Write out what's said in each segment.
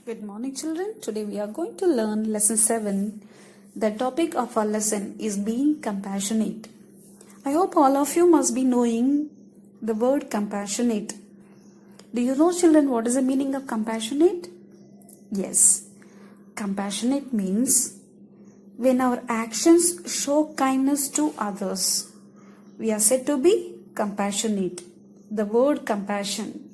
Good morning, children. Today we are going to learn lesson 7. The topic of our lesson is being compassionate. I hope all of you must be knowing the word compassionate. Do you know, children, what is the meaning of compassionate? Yes. Compassionate means when our actions show kindness to others, we are said to be compassionate. The word compassion,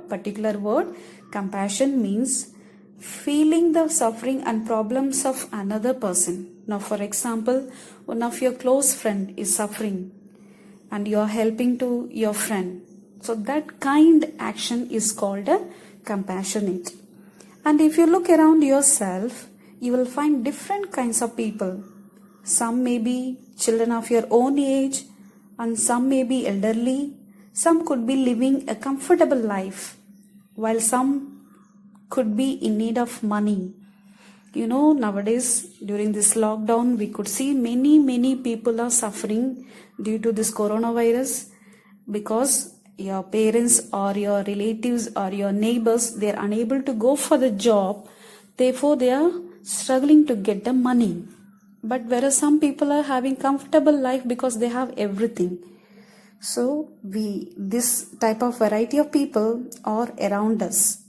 particular word, compassion means feeling the suffering and problems of another person. Now, for example, one of your close friend is suffering and you are helping to your friend. So that kind action is called a compassionate. And if you look around yourself, you will find different kinds of people. Some may be children of your own age and some may be elderly. Some could be living a comfortable life while some could be in need of money. You know, nowadays during this lockdown, we could see many people are suffering due to this coronavirus because your parents or your relatives or your neighbors, they are unable to go for the job. Therefore, they are struggling to get the money. But whereas some people are having comfortable life because they have everything. So this type of variety of people are around us.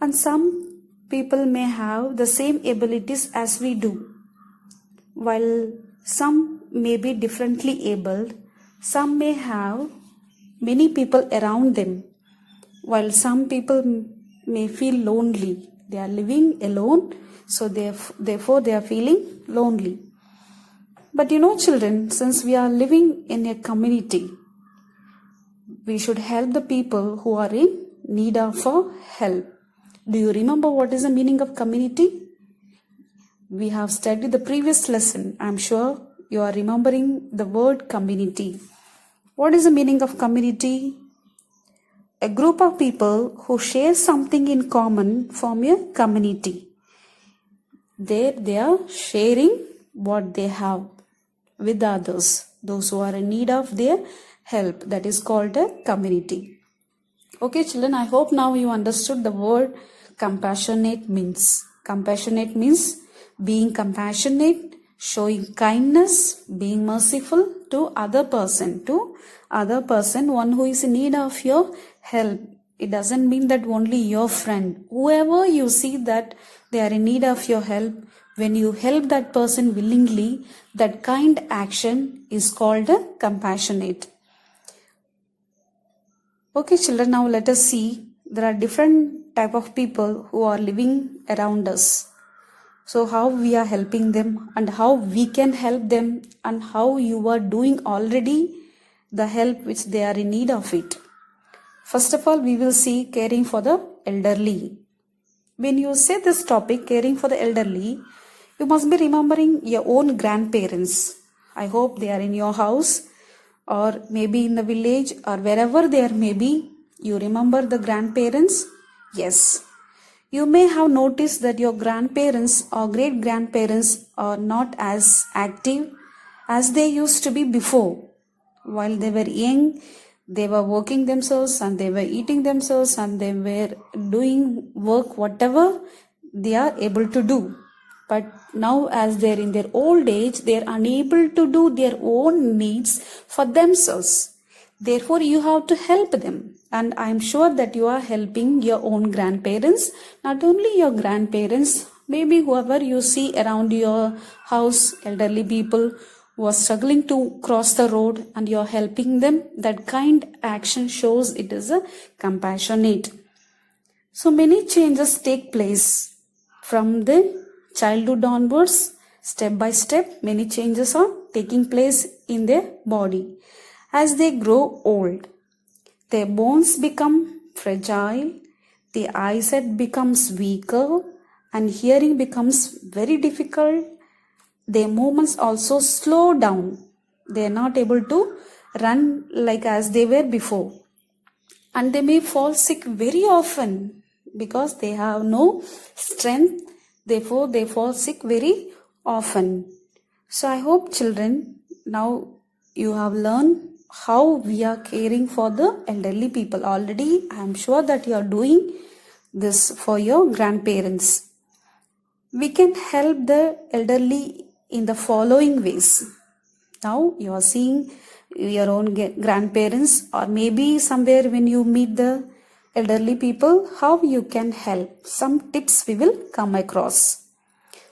And some people may have the same abilities as we do. While some may be differently abled, some may have many people around them. While some people may feel lonely. They are living alone, so therefore they are feeling lonely. But you know, children, since we are living in a community, we should help the people who are in need of help. Do you remember what is the meaning of community? We have studied the previous lesson. I am sure you are remembering the word community. What is the meaning of community? A group of people who share something in common form a community. There they are sharing what they have with others, those who are in need of their help. That is called a community. Okay, children, I hope now you understood the word compassionate means. Compassionate means being compassionate, showing kindness, being merciful to other person, one who is in need of your help. It doesn't mean that only your friend. Whoever you see that they are in need of your help, when you help that person willingly, that kind action is called a compassionate. Okay, children, now let us see. There are different type of people who are living around us. So how we are helping them and how we can help them and how you are doing already the help which they are in need of it. First of all, we will see caring for the elderly. When you say this topic, caring for the elderly, you must be remembering your own grandparents. I hope they are in your house or maybe in the village or wherever there may be. You remember the grandparents? Yes. You may have noticed that your grandparents or great-grandparents are not as active as they used to be before. While they were young, they were working themselves and they were eating themselves and they were doing work whatever they are able to do. But now as they are in their old age, they are unable to do their own needs for themselves. Therefore, you have to help them. And I am sure that you are helping your own grandparents. Not only your grandparents, maybe whoever you see around your house, elderly people who are struggling to cross the road and you are helping them. That kind action shows it is a compassionate. So many changes take place from the childhood onwards. Step by step, many changes are taking place in their body. As they grow old, their bones become fragile, the eyesight becomes weaker, and hearing becomes very difficult. Their movements also slow down. They are not able to run like as they were before. And they may fall sick very often because they have no strength. Therefore, they fall sick very often. So I hope, children, now you have learned how we are caring for the elderly people. Already I am sure that you are doing this for your grandparents. We can help the elderly in the following ways. Now you are seeing your own grandparents, or maybe somewhere when you meet the elderly people, how you can help. Some tips we will come across.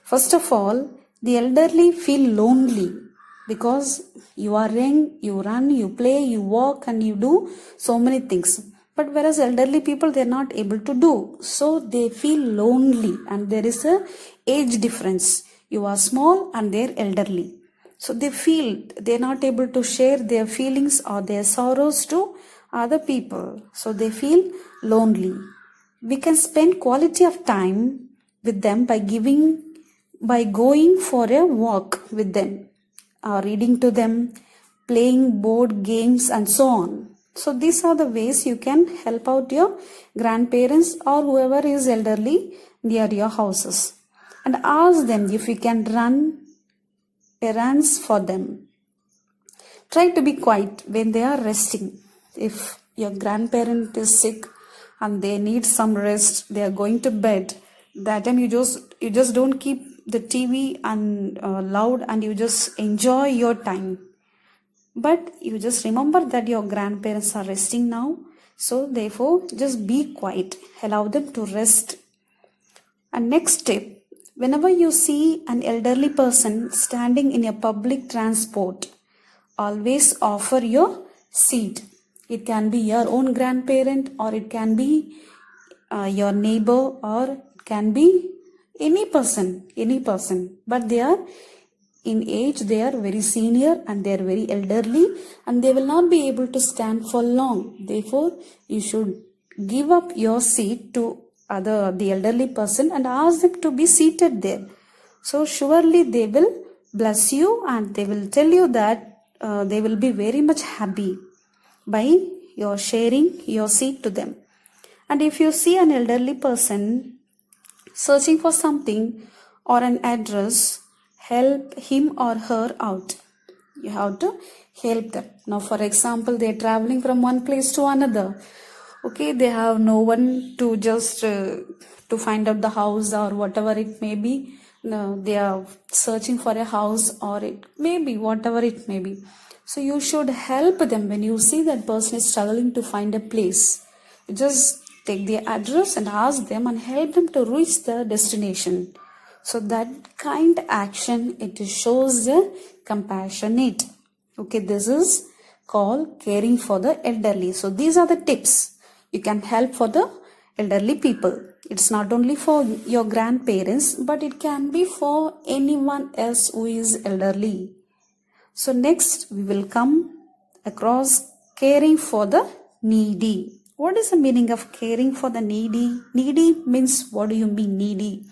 First of all, the elderly feel lonely because you are young, you run, you play, you walk, and you do so many things. But whereas elderly people, they are not able to do. So they feel lonely, and there is a age difference. You are small and they are elderly. So they feel they are not able to share their feelings or their sorrows to other people. So they feel lonely. We can spend quality of time with them by going for a walk with them, reading to them, playing board games, and so on. So these are the ways you can help out your grandparents or whoever is elderly near your houses. And ask them if you can run errands for them. Try to be quiet when they are resting. If your grandparent is sick and they need some rest, they are going to bed, that time you just don't keep the TV and loud, and you just enjoy your time. But you just remember that your grandparents are resting now. So therefore, just be quiet. Allow them to rest. And next tip, whenever you see an elderly person standing in a public transport, always offer your seat. It can be your own grandparent, or it can be your neighbor, or it can be any person. But they are in age, they are very senior and they are very elderly, and they will not be able to stand for long. Therefore, you should give up your seat to the elderly person and ask them to be seated there. So surely they will bless you, and they will tell you that they will be very much happy by your sharing your seat to them. And if you see an elderly person searching for something or an address, help him or her out. You have to help them. Now, for example, they are traveling from one place to another. Okay, they have no one to just to find out the house or whatever it may be. No, they are searching for a house, or it may be whatever it may be. So you should help them when you see that person is struggling to find a place. You just take the address and ask them and help them to reach the destination. So that kind action, it shows the compassionate. Okay, this is called caring for the elderly. So these are the tips you can help for the elderly people. It's not only for your grandparents, but it can be for anyone else who is elderly. So next we will come across caring for the needy. What is the meaning of caring for the needy? Needy means, what do you mean needy?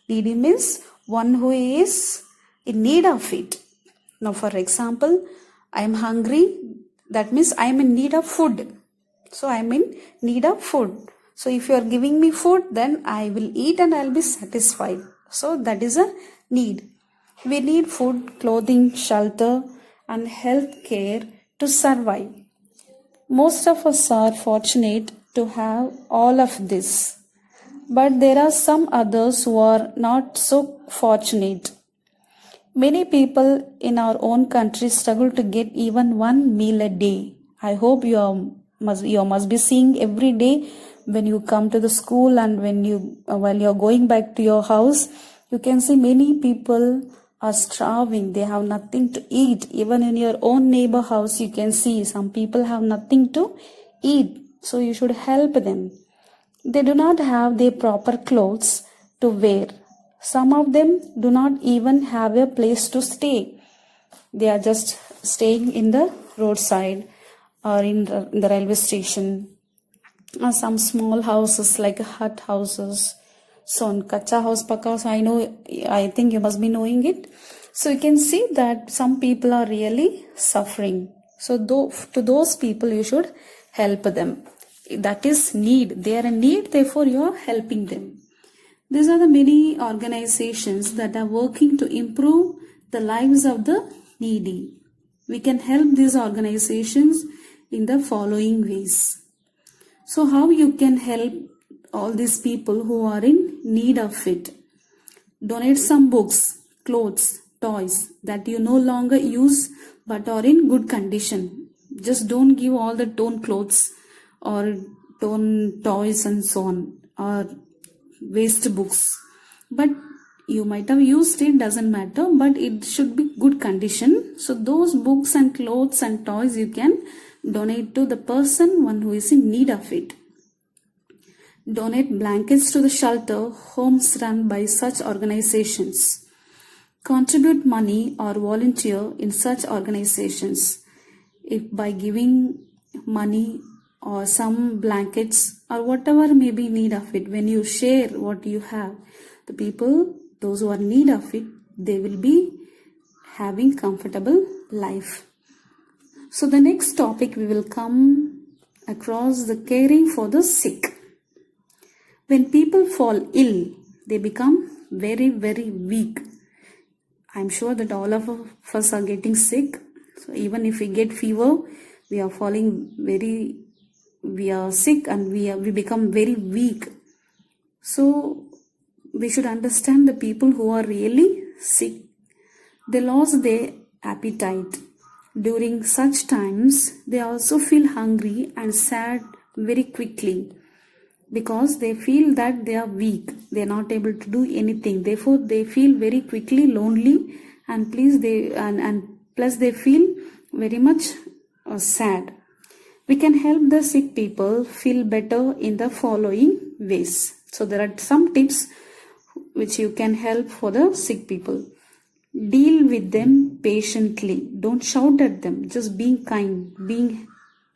Needy means one who is in need of it. Now, for example, I am hungry. That means I am in need of food. So I am in need of food. So if you are giving me food, then I will eat and I will be satisfied. So that is a need. We need food, clothing, shelter, and health care to survive. Most of us are fortunate to have all of this. But there are some others who are not so fortunate. Many people in our own country struggle to get even one meal a day. I hope you must be seeing every day when you come to the school, and while you are going back to your house, you can see many people are starving. They have nothing to eat. Even in your own neighbor house, you can see some people have nothing to eat. So you should help them. They do not have their proper clothes to wear. Some of them do not even have a place to stay. They are just staying in the roadside or in the railway station, or some small houses like hut houses. So in Kacha house, Pakka house, I think you must be knowing it. So you can see that some people are really suffering. So to those people you should help them. That is need. They are in need, therefore you are helping them. These are the many organizations that are working to improve the lives of the needy. We can help these organizations in the following ways. So how you can help all these people who are in need of it. Donate some books, clothes, toys that you no longer use but are in good condition. Just don't give all the torn clothes or torn toys and so on, or waste books. But you might have used it, doesn't matter, but it should be good condition. So those books and clothes and toys you can donate to the one who is in need of it. Donate blankets to the shelter homes run by such organizations. Contribute money or volunteer in such organizations. If by giving money or some blankets or whatever may be need of it, when you share what you have, the people, those who are in need of it, they will be having comfortable life. So the next topic we will come across the caring for the sick. When people fall ill, they become very, very weak. I'm sure that all of us are getting sick. So even if we get fever, we are sick and we become very weak. So we should understand the people who are really sick. They lost their appetite. During such times, they also feel hungry and sad very quickly, because they feel that they are weak, they are not able to do anything. Therefore, they feel very quickly lonely, and plus they feel very much sad. We can help the sick people feel better in the following ways. So there are some tips which you can help for the sick people. Deal with them patiently. Don't shout at them. Just being kind, being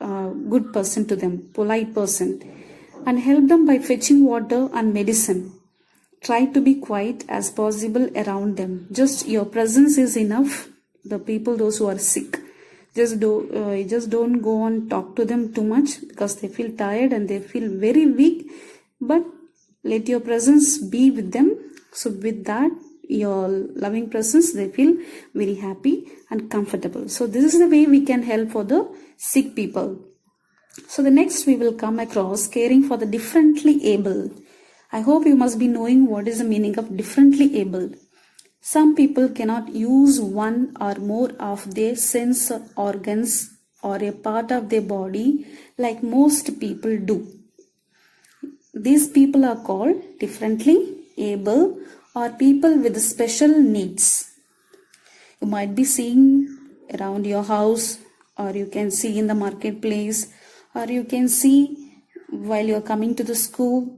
a good person to them, polite person. And help them by fetching water and medicine. Try to be quiet as possible around them. Just your presence is enough. The people, those who are sick, just don't go and talk to them too much, because they feel tired and they feel very weak. But let your presence be with them. So with that, your loving presence, they feel very happy and comfortable. So this is the way we can help for the sick people. So the next we will come across caring for the differently able. I hope you must be knowing what is the meaning of differently able. Some people cannot use one or more of their sense organs or a part of their body like most people do. These people are called differently able, or people with special needs. You might be seeing around your house, or you can see in the marketplace, or you can see while you're coming to the school.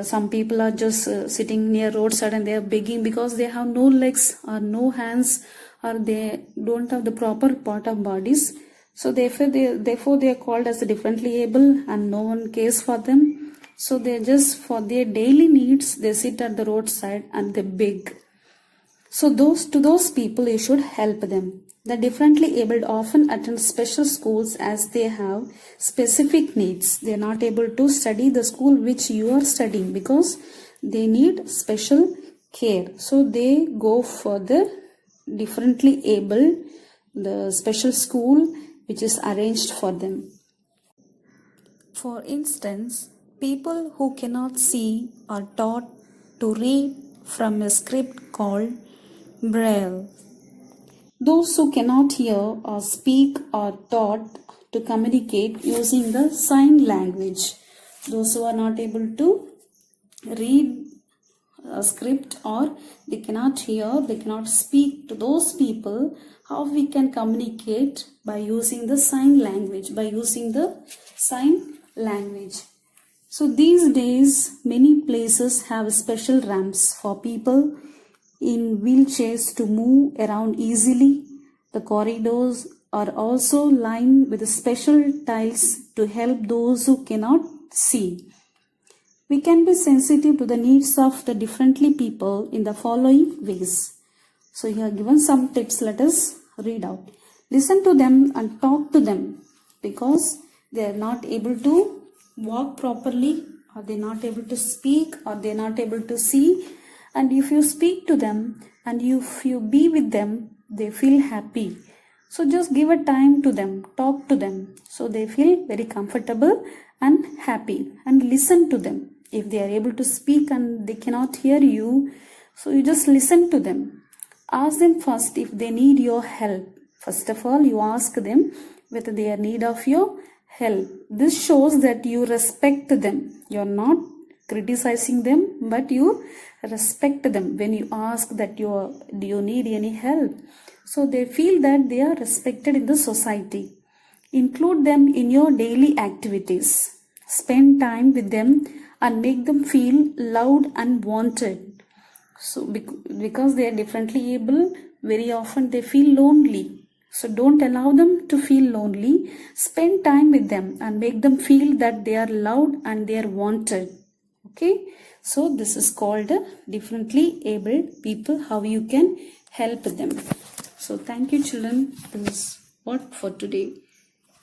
Some people are just sitting near roadside and they are begging because they have no legs or no hands, or they don't have the proper part of bodies. So therefore they are called as differently able, and no one cares for them. So they just, for their daily needs, they sit at the roadside and they beg. So to those people you should help them. The differently abled often attend special schools as they have specific needs. They are not able to study the school which you are studying because they need special care. So they go for the differently able, the special school which is arranged for them. For instance, people who cannot see are taught to read from a script called Braille. Those who cannot hear or speak are taught to communicate using the sign language. Those who are not able to read a script, or they cannot hear, they cannot speak, to those people, how we can communicate? By using the sign language, So these days, many places have special ramps for people in wheelchairs to move around easily. The corridors are also lined with special tiles to help those who cannot see. We can be sensitive to the needs of the differently people in the following ways. So here are given some tips. Let us read out. Listen to them and talk to them, because they are not able to walk properly, or they are not able to speak, or they are not able to see. And if you speak to them and if you be with them, they feel happy. So just give a time to them, talk to them, so they feel very comfortable and happy, and listen to them. If they are able to speak and they cannot hear you, so you just listen to them. Ask them first if they need your help. First of all, you ask them whether they are in need of your help. This shows that you respect them. You are not criticizing them, but you respect them when you ask that do you need any help. So they feel that they are respected in the society. Include them in your daily activities. Spend time with them and make them feel loved and wanted. So because they are differently able, very often they feel lonely. So don't allow them to feel lonely. Spend time with them and make them feel that they are loved and they are wanted. Okay, so this is called differently abled people, how you can help them. So thank you children, this is what for today.